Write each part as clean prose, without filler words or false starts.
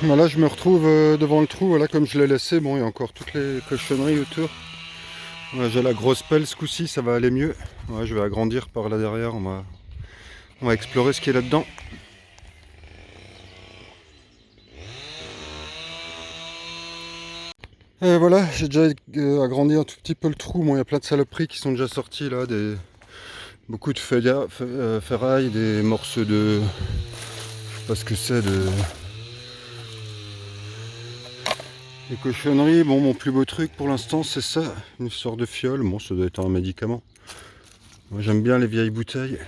Voilà, je me retrouve devant le trou, voilà, comme je l'ai laissé. Bon, il y a encore toutes les cochonneries autour. Ouais, j'ai la grosse pelle ce coup-ci, ça va aller mieux. Ouais, je vais agrandir par là derrière, on va explorer ce qui est là-dedans. Et voilà, j'ai déjà agrandi un tout petit peu le trou. Bon, il y a plein de saloperies qui sont déjà sorties là, beaucoup de ferraille, des morceaux de... Je sais pas ce que c'est, des cochonneries. Bon, mon plus beau truc pour l'instant, c'est ça, une sorte de fiole. Bon, ça doit être un médicament. Moi, j'aime bien les vieilles bouteilles.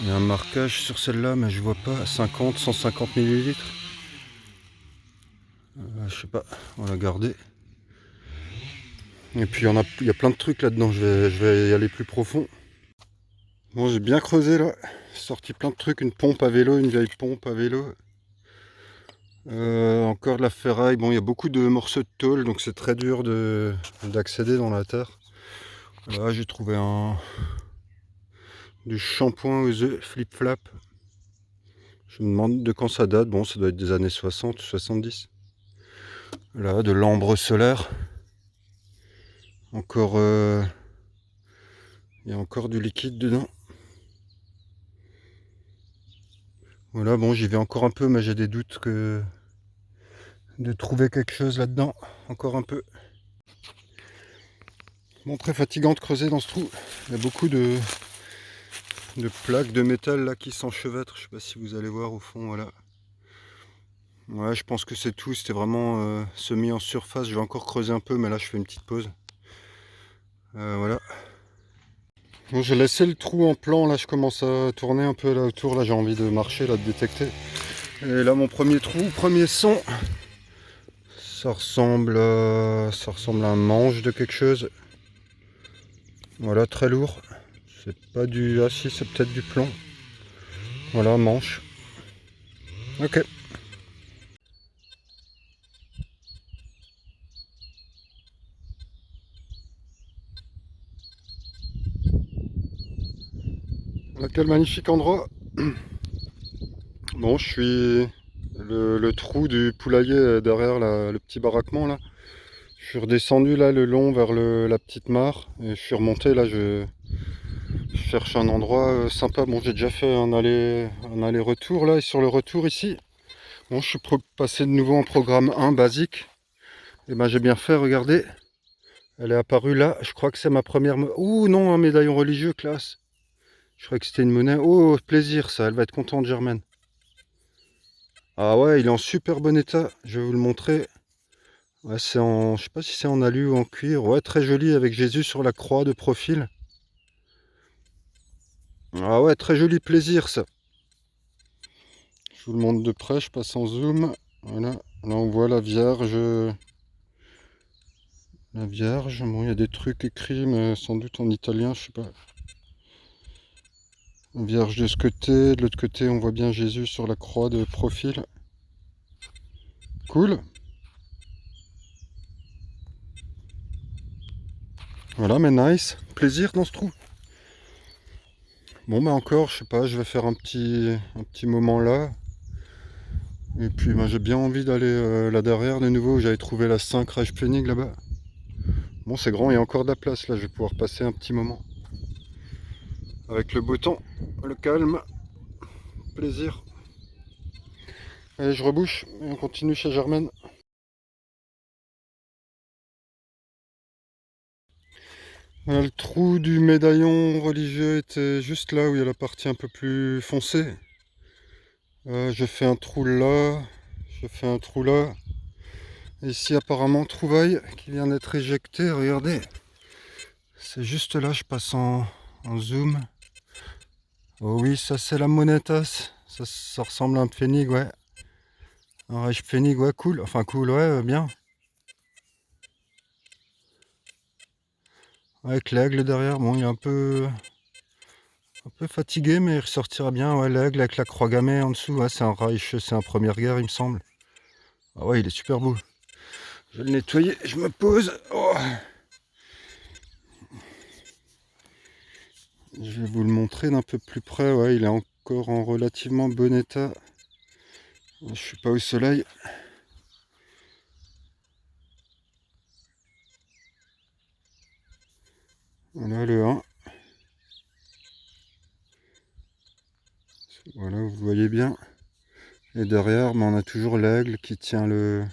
Il y a un marquage sur celle-là, mais je vois pas. 50, 150 millilitres. Je sais pas, on va la garder. Et puis il y a plein de trucs là-dedans, je vais y aller plus profond. Bon, j'ai bien creusé là. Sorti plein de trucs, une pompe à vélo, une vieille pompe à vélo. Encore de la ferraille. Bon, il y a beaucoup de morceaux de tôle, donc c'est très dur d'accéder dans la terre. Là, j'ai trouvé du shampoing aux œufs flip-flap. Je me demande de quand ça date. Bon, ça doit être des années 60 ou 70. Là, de l'ambre solaire. Encore, il y a encore du liquide dedans. Voilà, bon, j'y vais encore un peu, mais j'ai des doutes de trouver quelque chose là-dedans. Encore un peu. Bon, très fatigant de creuser dans ce trou. Il y a beaucoup de plaques de métal là qui s'enchevêtrent. Je sais pas si vous allez voir au fond, voilà. Ouais, je pense que c'est tout. C'était vraiment semi en surface. Je vais encore creuser un peu, mais là je fais une petite pause. Voilà. Bon, j'ai laissé le trou en plan. Là, je commence à tourner un peu là autour. Là, j'ai envie de marcher, là, de détecter. Et là, mon premier trou, premier son. Ça ressemble à un manche de quelque chose. Voilà, très lourd. C'est pas du... Ah si, c'est peut-être du plomb. Voilà, manche. Ok. Voilà, quel magnifique endroit. Bon, je suis le trou du poulailler derrière le petit baraquement là. Je suis redescendu là le long vers la petite mare et je suis remonté là. Je cherche un endroit sympa. Bon, j'ai déjà fait un aller-retour là et sur le retour ici. Bon, je suis passé de nouveau en programme 1 basique. Et ben j'ai bien fait. Regardez, elle est apparue là. Je crois que c'est ma première. Ouh non, un médaillon religieux, classe. Je croyais que c'était une monnaie. Oh, plaisir ça. Elle va être contente, Germaine. Ah ouais, il est en super bon état. Je vais vous le montrer. Ouais, je sais pas si c'est en alu ou en cuir. Ouais, très joli avec Jésus sur la croix de profil. Ah ouais, très joli, plaisir ça. Je vous le montre de près, je passe en zoom. Voilà, là on voit la Vierge. La Vierge, bon, il y a des trucs écrits, mais sans doute en italien, je sais pas. La Vierge de ce côté, de l'autre côté on voit bien Jésus sur la croix de profil. Cool. Voilà, mais nice. Plaisir dans ce trou. Bon bah encore, je sais pas, je vais faire un petit moment là. Et puis bah, j'ai bien envie d'aller là derrière de nouveau où j'avais trouvé la 5 Reichspfennig là-bas. Bon c'est grand, il y a encore de la place là, je vais pouvoir passer un petit moment. Avec le beau temps, le calme, plaisir. Allez, je rebouche et on continue chez Germaine. Voilà, le trou du médaillon religieux était juste là où il y a la partie un peu plus foncée. Je fais un trou là, je fais un trou là. Et ici apparemment trouvaille qui vient d'être éjectée, regardez. C'est juste là, je passe en zoom. Oh oui, ça c'est la monétasse. Ça ressemble à un pfennig, ouais. Un Reichspfennig, ouais, cool. Enfin cool, ouais, bien. Avec l'aigle derrière, bon, il est un peu fatigué, mais il ressortira bien. Ouais, l'aigle avec la croix gammée en dessous. Ouais, c'est un Reich, c'est un Première Guerre, il me semble. Ah ouais, il est super beau. Je vais le nettoyer, je me pose. Oh. Je vais vous le montrer d'un peu plus près. Ouais, il est encore en relativement bon état. Je suis pas au soleil. Voilà le 1. Voilà, vous le voyez bien. Et derrière, on a toujours l'aigle qui tient la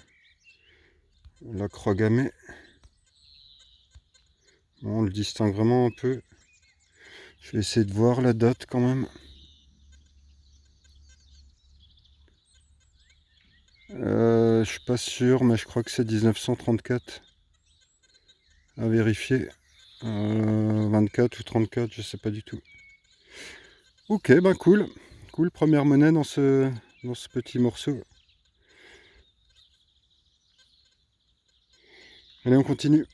croix gammée. Bon, on le distingue vraiment un peu. Je vais essayer de voir la date quand même. Je suis pas sûr, mais je crois que c'est 1934. À vérifier. 24 ou 34, je sais pas du tout. Ok, ben cool. Cool, première monnaie dans ce petit morceau. Allez, on continue.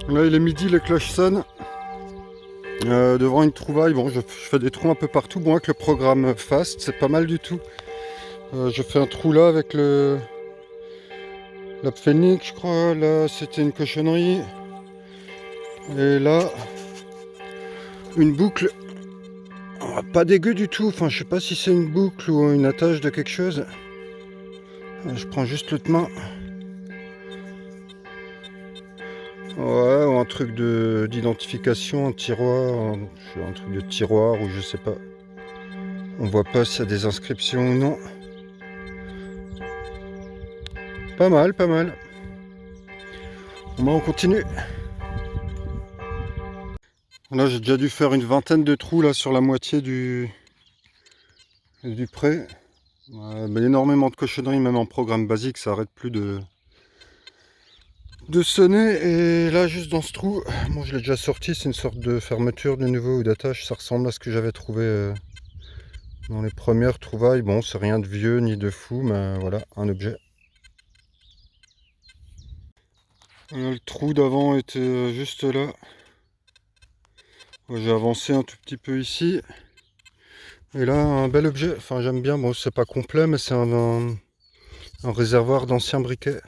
Là, il est midi, les cloches sonnent. Devant une trouvaille, bon, je fais des trous un peu partout. Bon, avec le programme Fast, c'est pas mal du tout. Je fais un trou là avec la phénix, je crois. Là, c'était une cochonnerie. Et là, une boucle. Pas dégueu du tout. Enfin, je sais pas si c'est une boucle ou une attache de quelque chose. Je prends juste l'autre main. Ouais, ou un truc d'identification, un tiroir, un truc de tiroir ou je sais pas. On voit pas s'il y a des inscriptions ou non. Pas mal, pas mal. Bon, on continue. Là, j'ai déjà dû faire une vingtaine de trous là sur la moitié du pré. Énormément de cochonneries, même en programme basique, ça arrête plus de sonner. Et là, juste dans ce trou, bon, je l'ai déjà sorti, c'est une sorte de fermeture de nouveau ou d'attache. Ça ressemble à ce que j'avais trouvé dans les premières trouvailles. Bon, c'est rien de vieux ni de fou, mais voilà, un objet. Le trou d'avant était juste là. J'ai avancé un tout petit peu ici. Et là, un bel objet. Enfin, j'aime bien. Bon, c'est pas complet, mais c'est un réservoir d'anciens briquets.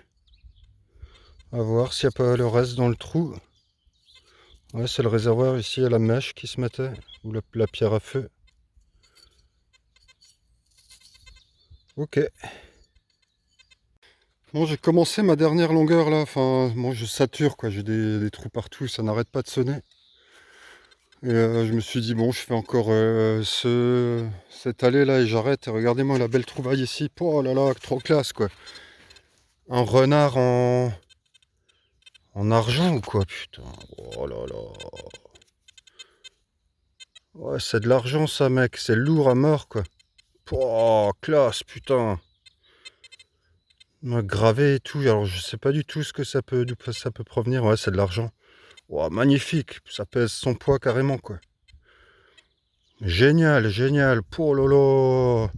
À voir s'il n'y a pas le reste dans le trou. Ouais, c'est le réservoir ici à la mèche qui se mettait. Ou la pierre à feu. Ok. Bon, j'ai commencé ma dernière longueur là. Enfin, bon, je sature quoi. J'ai des trous partout. Ça n'arrête pas de sonner. Et je me suis dit, bon, je fais encore cette allée là et j'arrête. Et regardez-moi la belle trouvaille ici. Oh là là, trop classe quoi. Un renard en argent ou quoi, putain. Oh là là. Ouais, c'est de l'argent ça, mec. C'est lourd à mort quoi. Oh, classe, putain. Gravé et tout. Alors, je sais pas du tout d'où ça peut provenir. Ouais, c'est de l'argent. Oh, magnifique. Ça pèse son poids carrément quoi. Génial, génial. Oh là là.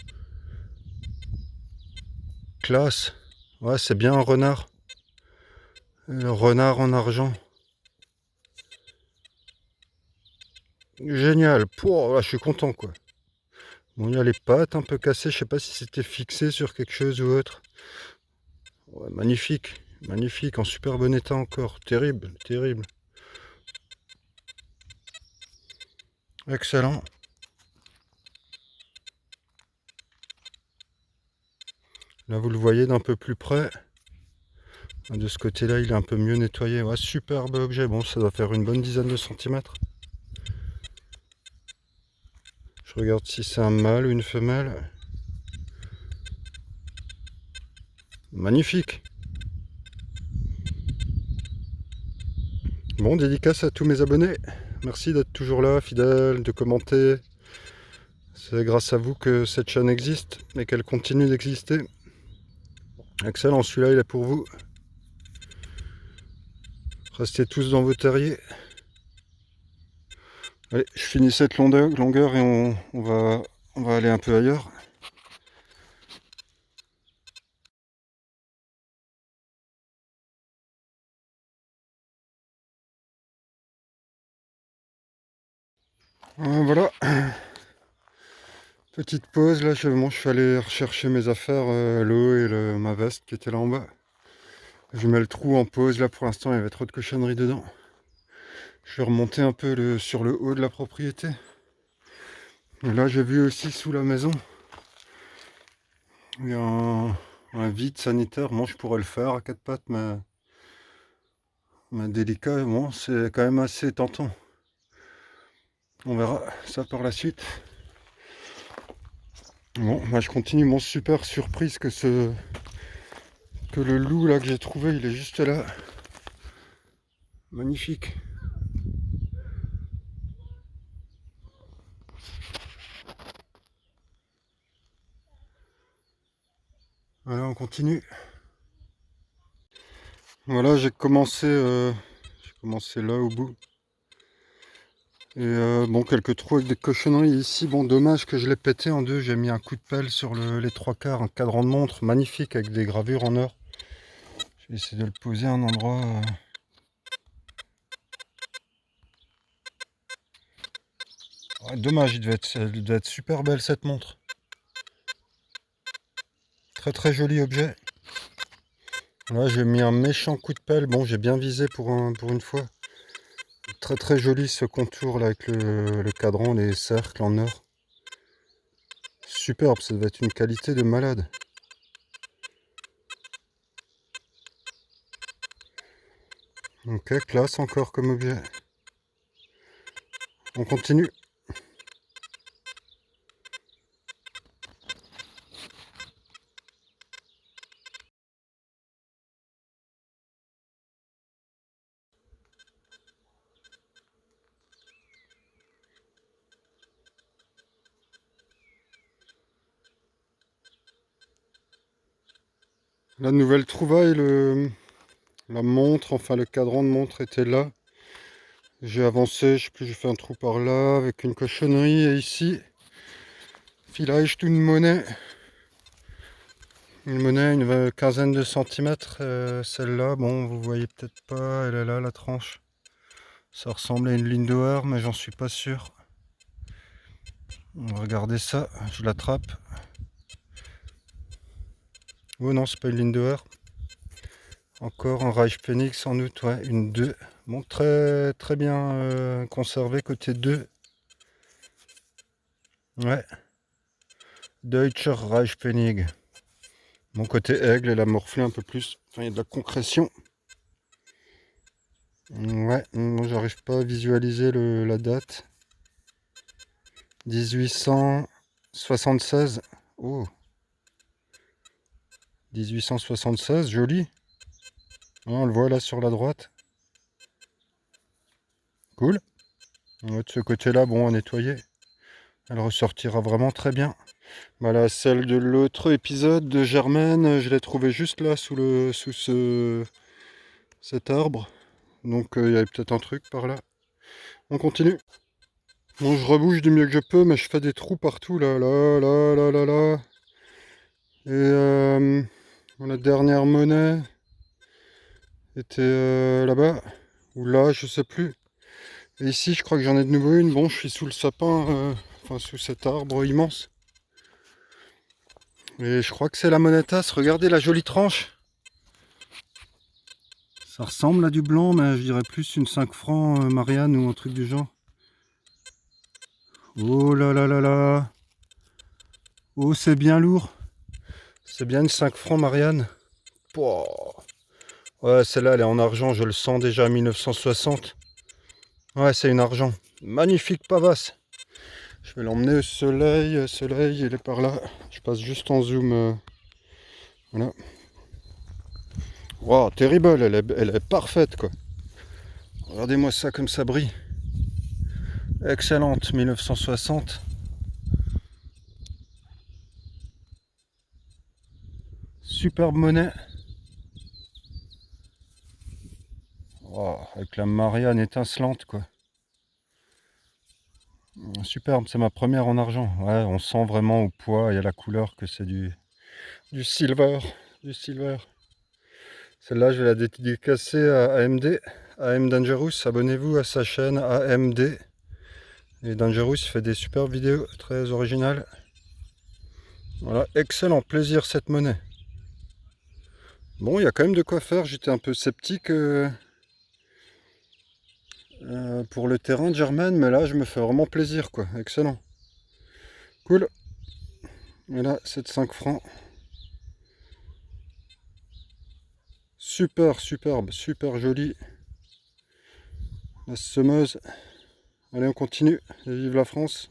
Classe. Ouais, c'est bien un renard. Le renard en argent. Génial. Pouah, là, je suis content quoi. Bon, il y a les pattes un peu cassées. Je sais pas si c'était fixé sur quelque chose ou autre. Ouais, magnifique. Magnifique. En super bon état encore. Terrible. Terrible. Excellent. Là, vous le voyez d'un peu plus près. De ce côté-là, il est un peu mieux nettoyé. Ouais, superbe objet. Bon, ça doit faire une bonne dizaine de centimètres. Je regarde si c'est un mâle ou une femelle. Magnifique. Bon, dédicace à tous mes abonnés. Merci d'être toujours là, fidèles, de commenter. C'est grâce à vous que cette chaîne existe et qu'elle continue d'exister. Excellent, celui-là il est pour vous. Restez tous dans vos terriers. Allez, je finis cette longueur et on va aller un peu ailleurs. Voilà. Petite pause, là je suis allé rechercher mes affaires, l'eau et ma veste qui était là en bas. Je mets le trou en pause, là pour l'instant il y avait trop de cochonneries dedans. Je vais remonter un peu sur le haut de la propriété. Et là j'ai vu aussi sous la maison, il y a un vide sanitaire. Bon, je pourrais le faire à quatre pattes, mais délicat, bon, c'est quand même assez tentant. On verra ça par la suite. Bon, moi je continue mon super surprise que le loup là que j'ai trouvé, il est juste là. Magnifique. Voilà, on continue. Voilà, j'ai commencé là au bout. Et bon, quelques trous avec des cochonneries ici. Bon, dommage que je l'ai pété en deux. J'ai mis un coup de pelle sur les trois quarts, un cadran de montre magnifique avec des gravures en or. Je vais essayer de le poser à un endroit. Ouais, dommage, elle devait être super belle cette montre. Très très joli objet. Là, j'ai mis un méchant coup de pelle. Bon, j'ai bien visé pour une fois. Très très joli ce contour là avec le cadran, les cercles en or. Superbe, ça devait être une qualité de malade. Ok, classe encore comme objet. On continue. La nouvelle trouvaille, la montre, enfin le cadran de montre était là. J'ai avancé, je sais plus, j'ai fait un trou par là avec une cochonnerie. Et ici, filage d'une monnaie. Une monnaie, une quinzaine de centimètres. Celle-là, bon, vous voyez peut-être pas, elle est là, la tranche. Ça ressemble à une Lindauer, mais j'en suis pas sûr. On va regarder ça, je l'attrape. Oh non, c'est pas une Lindauer. Encore un Reichspfennig sans doute, ouais, une 2. Bon, très très bien conservé côté 2. Ouais, Deutscher Reichspfennig. Mon côté aigle, elle a morflé un peu plus. Enfin, il y a de la concrétion. Ouais, moi j'arrive pas à visualiser la date. 1876. Oh, 1876, joli. Ah, on le voit là sur la droite. Cool. Ouais, de ce côté-là, bon, à nettoyer. Elle ressortira vraiment très bien. Voilà, celle de l'autre épisode de Germaine, je l'ai trouvée juste là sous cet arbre. Donc il y avait peut-être un truc par là. On continue. Bon, je rebouge du mieux que je peux, mais je fais des trous partout là, là, là, là, là, là. Et la dernière monnaie était là-bas, ou là, je sais plus. Et ici, je crois que j'en ai de nouveau une. Bon, je suis sous le sapin, enfin sous cet arbre immense. Et je crois que c'est la monétasse. Regardez la jolie tranche. Ça ressemble à du blanc, mais je dirais plus une 5 francs Marianne ou un truc du genre. Oh là là là là. Oh, c'est bien lourd. C'est bien une 5 francs Marianne. Pouah. Ouais, celle-là, elle est en argent. Je le sens déjà, 1960. Ouais, c'est une argent. Magnifique pavasse. Je vais l'emmener au soleil. Soleil, il est par là. Je passe juste en zoom. Voilà. Wow, terrible. Elle est parfaite, quoi. Regardez-moi ça comme ça brille. Excellente, 1960. Superbe monnaie. Oh, avec la Marianne étincelante, quoi. Superbe, c'est ma première en argent. Ouais, on sent vraiment au poids et à la couleur que c'est du silver. Du silver. Celle-là, je vais la dédicacer à AMD. AM Dangerous, abonnez-vous à sa chaîne AMD. Et Dangerous fait des super vidéos très originales. Voilà, excellent plaisir cette monnaie. Bon, il y a quand même de quoi faire. J'étais un peu sceptique pour le terrain de Germaine, mais là, je me fais vraiment plaisir, quoi. Excellent. Cool. Et là, c'est de 5 francs. Super, superbe, super joli. La semeuse. Allez, on continue. Et vive la France.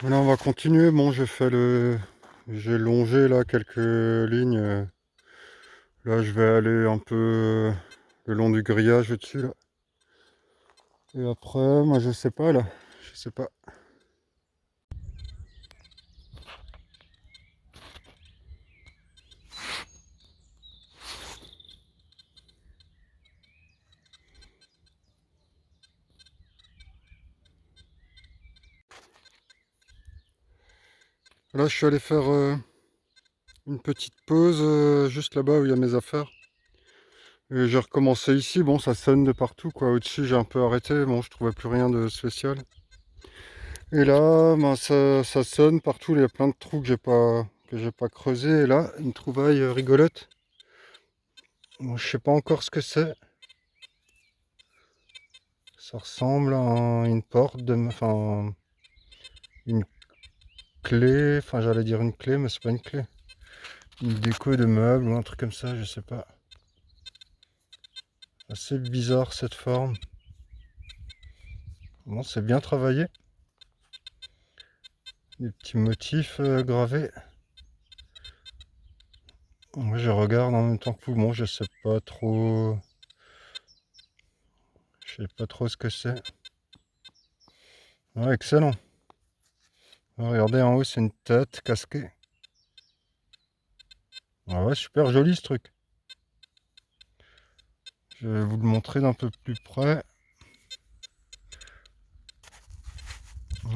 Voilà, on va continuer. Bon, j'ai longé là quelques lignes. Là, je vais aller un peu le long du grillage au-dessus là. Et après, moi, je sais pas là. Je sais pas. Là, je suis allé faire une petite pause juste là-bas où il y a mes affaires. Et j'ai recommencé ici. Bon, ça sonne de partout quoi. Au-dessus, j'ai un peu arrêté. Bon, je trouvais plus rien de spécial. Et là, ben, ça sonne partout. Il y a plein de trous que j'ai pas creusé. Et là, une trouvaille rigolote. Bon, je sais pas encore ce que c'est. Ça ressemble à une porte enfin, une clé. Enfin, j'allais dire une clé, mais c'est pas une clé. Une déco de meuble ou un truc comme ça, je sais pas. Assez bizarre cette forme. Bon, c'est bien travaillé. Des petits motifs gravés. Moi, je regarde en même temps que vous. Bon, je sais pas trop. Je sais pas trop ce que c'est. Ouais, excellent. Regardez en haut, c'est une tête casquée. Ah ouais, super joli ce truc. Je vais vous le montrer d'un peu plus près.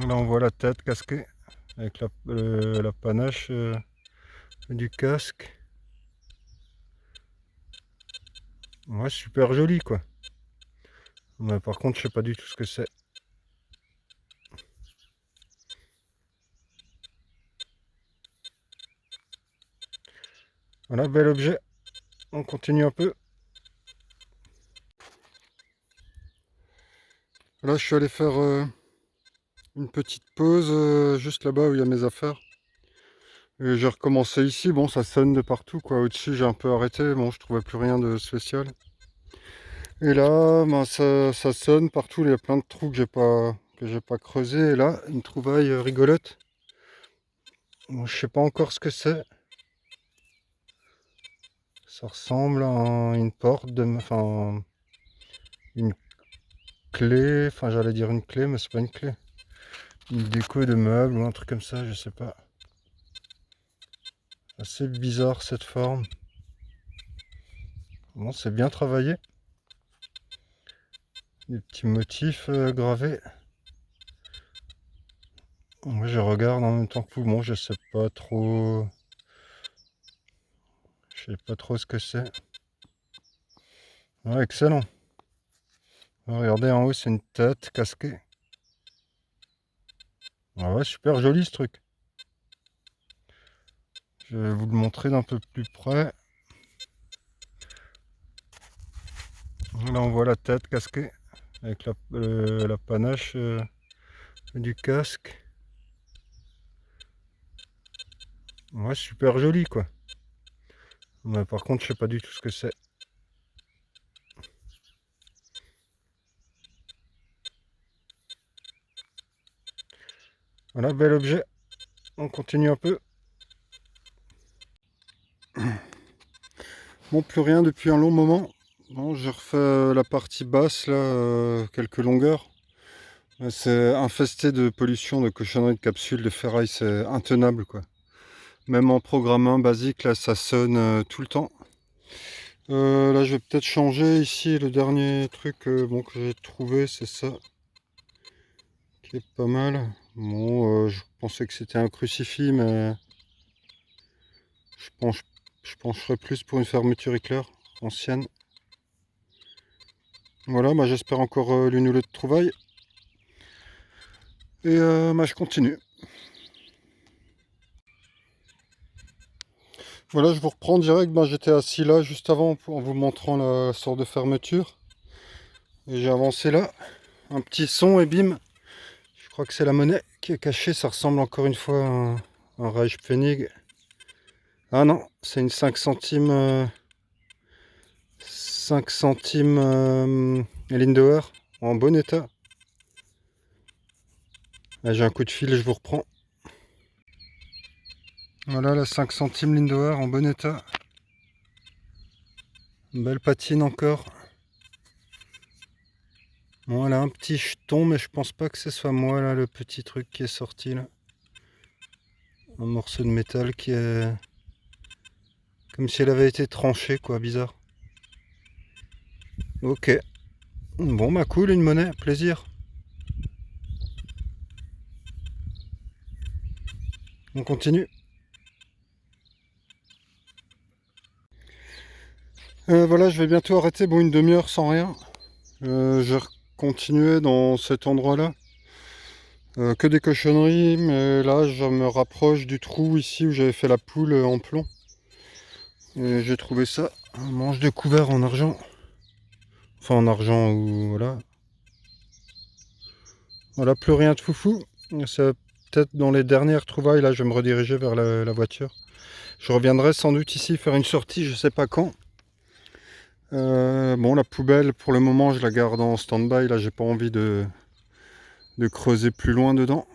Là, on voit la tête casquée avec la panache du casque. Ouais, super joli quoi. Mais par contre, je sais pas du tout ce que c'est. Voilà, bel objet. On continue un peu. Là, je suis allé faire une petite pause juste là-bas où il y a mes affaires. Et j'ai recommencé ici. Bon, ça sonne de partout quoi. Au-dessus, j'ai un peu arrêté. Bon, je trouvais plus rien de spécial. Et là, ben, ça sonne partout. Il y a plein de trous que j'ai pas creusé. Et là, une trouvaille rigolote. Bon, je sais pas encore ce que c'est. Ça ressemble à une porte enfin, une clé. Enfin, j'allais dire une clé, mais c'est pas une clé. Une déco de meuble ou un truc comme ça, je sais pas. Assez bizarre cette forme. Bon, c'est bien travaillé. Des petits motifs gravés. Moi, je regarde en même temps que vous. Bon, je sais pas trop. Je sais pas trop ce que c'est. Ouais, excellent. Regardez en haut, c'est une tête casquée. Ah ouais, super joli ce truc. Je vais vous le montrer d'un peu plus près. Là, on voit la tête casquée avec la panache du casque. Ouais, super joli quoi. Mais par contre, je sais pas du tout ce que c'est. Voilà, bel objet. On continue un peu. Bon, plus rien depuis un long moment. Bon, j'ai refait la partie basse, là, quelques longueurs. C'est infesté de pollution, de cochonneries, de capsules, de ferraille, c'est intenable, quoi. Même en programmant basique, là, ça sonne tout le temps. Là, je vais peut-être changer ici. Le dernier truc bon, que j'ai trouvé, c'est ça. Ok, pas mal. Bon, je pensais que c'était un crucifix, mais je penche, je pencherais plus pour une fermeture éclair ancienne. Voilà, bah, j'espère encore l'une ou l'autre trouvaille. Et bah, je continue. Voilà, je vous reprends direct. Bah, j'étais assis là juste avant en vous montrant la sorte de fermeture. Et j'ai avancé là. Un petit son et bim. Je crois que c'est la monnaie qui est cachée. Ça ressemble encore une fois à un Reichspfennig. Ah non, c'est une 5 centimes. 5 centimes Lindauer en bon état. Ah, j'ai un coup de fil, je vous reprends. Voilà la 5 centimes Lindauer en bon état. Belle patine encore. Bon, elle a un petit jeton, mais je pense pas que ce soit moi là, le petit truc qui est sorti là. Un morceau de métal qui est comme si elle avait été tranchée, quoi, bizarre. Ok. Bon bah cool, une monnaie, plaisir. On continue. Voilà, je vais bientôt arrêter, bon une demi-heure sans rien. Je vais continuer dans cet endroit-là. Que des cochonneries, mais là je me rapproche du trou ici où j'avais fait la poule en plomb. Et j'ai trouvé ça, un manche de couvert en argent. Enfin en argent ou voilà. Voilà, plus rien de foufou. C'est peut-être dans les dernières trouvailles, là je vais me rediriger vers la voiture. Je reviendrai sans doute ici faire une sortie, je sais pas quand. Bon, la poubelle pour le moment je la garde en stand-by, là j'ai pas envie de creuser plus loin dedans.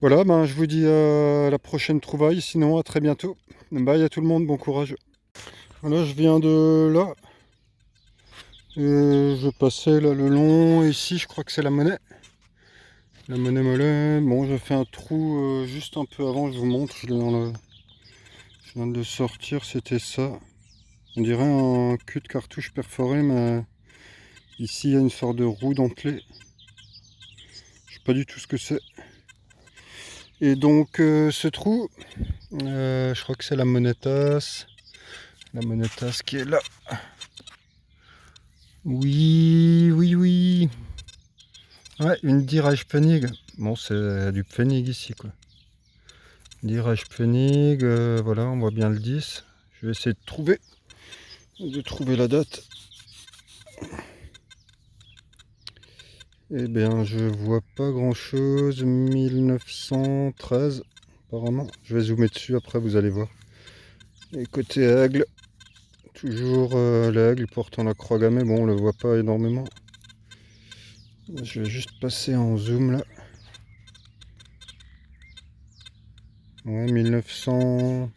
Voilà, ben, je vous dis à la prochaine trouvaille, sinon à très bientôt. Bye à tout le monde, bon courage. Voilà, je viens de là. Je passais là le long, ici je crois que c'est la monnaie. La monnaie mollet. Bon, je fais un trou juste un peu avant, je vous montre. Je viens de le sortir, c'était ça. On dirait un cul de cartouche perforé, mais ici il y a une sorte de roue dentelée. Je sais pas du tout ce que c'est. Et donc ce trou, je crois que c'est la monétasse. La monétasse qui est là. Oui, oui, oui. Ouais, une Reichspfennig. Bon, c'est du Pfennig ici, quoi. Reichspfennig, voilà, on voit bien le 10. Je vais essayer de trouver la date. Eh bien, je vois pas grand-chose. 1913, apparemment. Je vais zoomer dessus, après vous allez voir. Et côté aigle, toujours l'aigle portant la croix gammée. Bon, on le voit pas énormément. Je vais juste passer en zoom là. Ouais, 1900.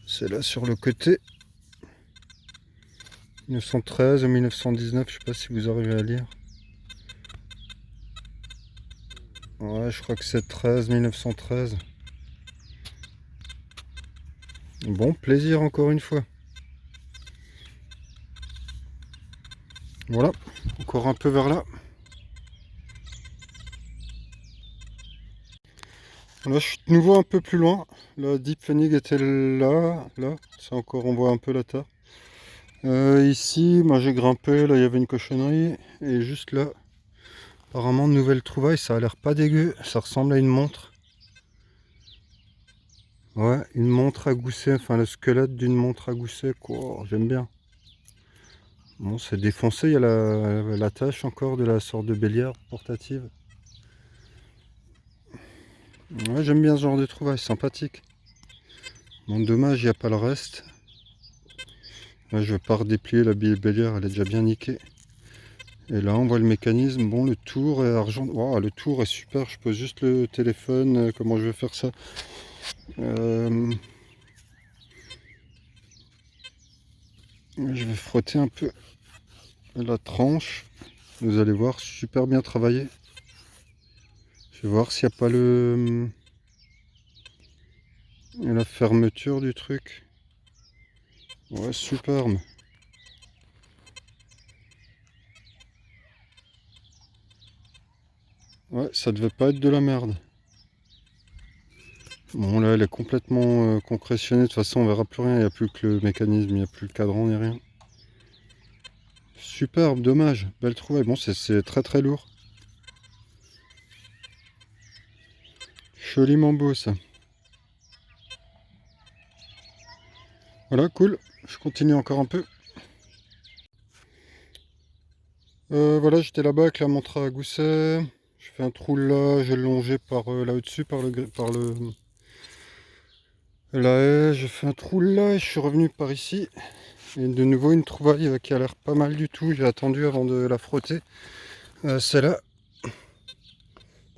C'est là sur le côté. 1913 ou 1919, je sais pas si vous arrivez à lire. Ouais, je crois que c'est 1913. Bon, plaisir encore une fois. Voilà, encore un peu vers là. Là, je suis de nouveau un peu plus loin. La Deep Pfennig était là, là. C'est encore, on voit un peu la terre. Ici, moi j'ai grimpé, là il y avait une cochonnerie. Et juste là, apparemment, de nouvelles trouvailles, ça a l'air pas dégueu. Ça ressemble à une montre. Ouais, une montre à gousset, enfin le squelette d'une montre à gousset, quoi. J'aime bien. Bon, c'est défoncé, il y a la tache encore de la sorte de bélière portative. Ouais, j'aime bien ce genre de trouvailles, sympathique. Bon, dommage, il n'y a pas le reste. Là, je vais pas redéplier la bélière, elle est déjà bien niquée. Et là, on voit le mécanisme. Bon, le tour est argent. Wow, le tour est super, je pose juste le téléphone. Comment je vais faire ça? Je vais frotter un peu la tranche. Vous allez voir, super bien travaillé. Je vais voir s'il n'y a pas la fermeture du truc. Ouais, superbe. Ouais, ça devait pas être de la merde. Bon là elle est complètement concrétionnée, de toute façon on verra plus rien, il n'y a plus que le mécanisme, il n'y a plus le cadran ni rien. Superbe, dommage, belle trouvaille. Bon c'est très très lourd. Joliment beau ça. Voilà, cool, je continue encore un peu. Voilà, j'étais là-bas avec la montre à gousset. Je fais un trou là, j'ai longé par là au-dessus, par la haie. J'ai fait un trou là et je suis revenu par ici. Et de nouveau une trouvaille qui a l'air pas mal du tout. J'ai attendu avant de la frotter. C'est là.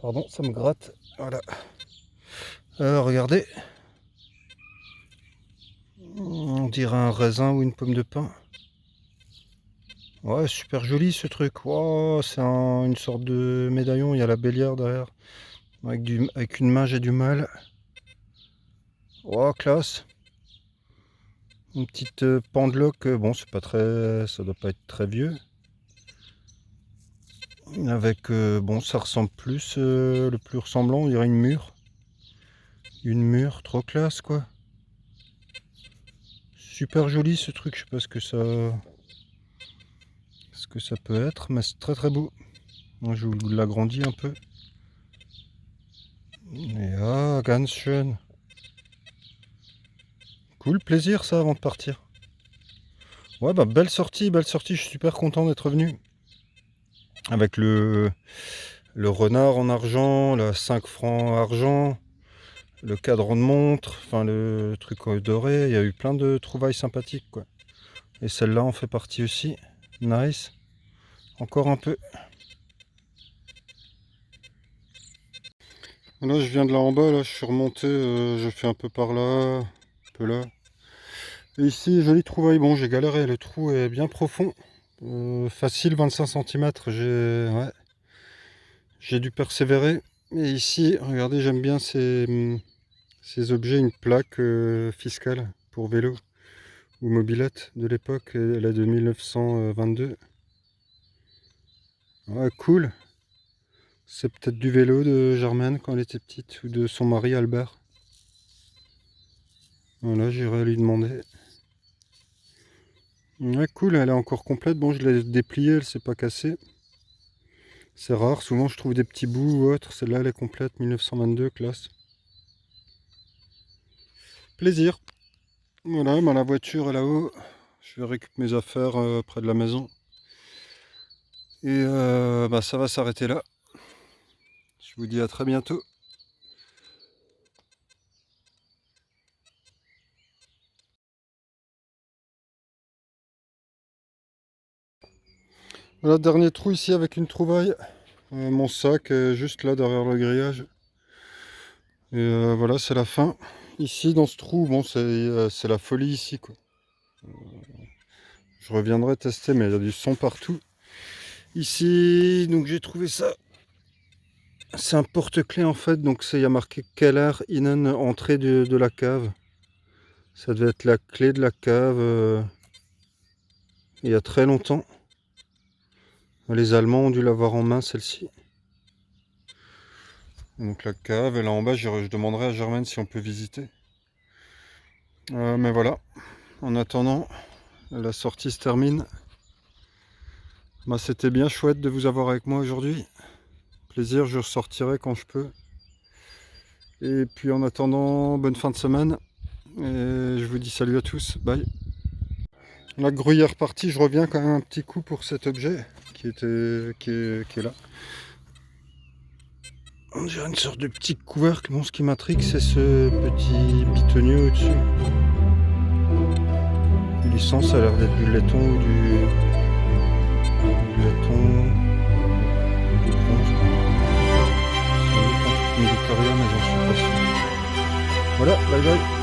Pardon, ça me gratte. Voilà. Regardez. On dirait un raisin ou une pomme de pin. Ouais, super joli ce truc. Wow, c'est une sorte de médaillon. Il y a la bélière derrière. Avec une main, j'ai du mal. Oh, classe. Une petite pendeloque. Bon, c'est pas très. Ça doit pas être très vieux. Avec. Bon, ça ressemble plus. Le plus ressemblant, on dirait une mûre. Une mûre, trop classe quoi. Super joli ce truc. Je sais pas ce que ça peut être, mais c'est très très beau. Moi, je vous l'agrandis un peu. Et ah, ganz schön. Cool, plaisir ça avant de partir. Ouais, bah belle sortie, je suis super content d'être venu. Avec le renard en argent, la 5 francs argent, le cadran de montre, enfin le truc doré. Il y a eu plein de trouvailles sympathiques quoi. Et celle-là en fait partie aussi. Nice. Encore un peu. Là, je viens de là en bas, là, je suis remonté, je fais un peu par là, un peu là. Et ici, jolie trouvaille. Bon, j'ai galéré, le trou est bien profond. Facile 25 cm, j'ai dû persévérer. Et ici, regardez, j'aime bien ces objets, une plaque fiscale pour vélo ou mobilette de l'époque, elle est de 1922. Ouais, cool. C'est peut-être du vélo de Germaine quand elle était petite, ou de son mari Albert. Voilà, j'irai lui demander. Ouais, cool, elle est encore complète. Bon, je l'ai dépliée, elle s'est pas cassée. C'est rare, souvent je trouve des petits bouts ou autre. Celle-là, elle est complète, 1922, classe. Plaisir. Voilà, la voiture est là-haut. Je vais récupérer mes affaires près de la maison. Et bah, ça va s'arrêter là. Je vous dis à très bientôt. Voilà, dernier trou ici avec une trouvaille. Mon sac est juste là derrière le grillage. Et voilà, c'est la fin. Ici, dans ce trou, bon, c'est la folie ici, quoi. Je reviendrai tester, mais il y a du son partout. Ici, donc j'ai trouvé ça. C'est un porte-clés en fait, donc il y a marqué Keller Innen, entrée de la cave. Ça devait être la clé de la cave il y a très longtemps. Les Allemands ont dû l'avoir en main celle-ci. Donc la cave, et là en bas, je demanderai à Germaine si on peut visiter. Mais voilà, en attendant, la sortie se termine. Bah, c'était bien chouette de vous avoir avec moi aujourd'hui. Plaisir, je ressortirai quand je peux. Et puis en attendant, bonne fin de semaine. Et je vous dis salut à tous, bye. La gruyère partie, je reviens quand même un petit coup pour cet objet qui est là. On dirait une sorte de petit couvercle. Bon, ce qui m'intrigue, c'est ce petit bitonnier au-dessus. Du sang, ça a l'air d'être du laiton ou du laiton ou du bronze. C'est un truc Militaria, mais j'en suis pas sûr. Voilà, bye bye.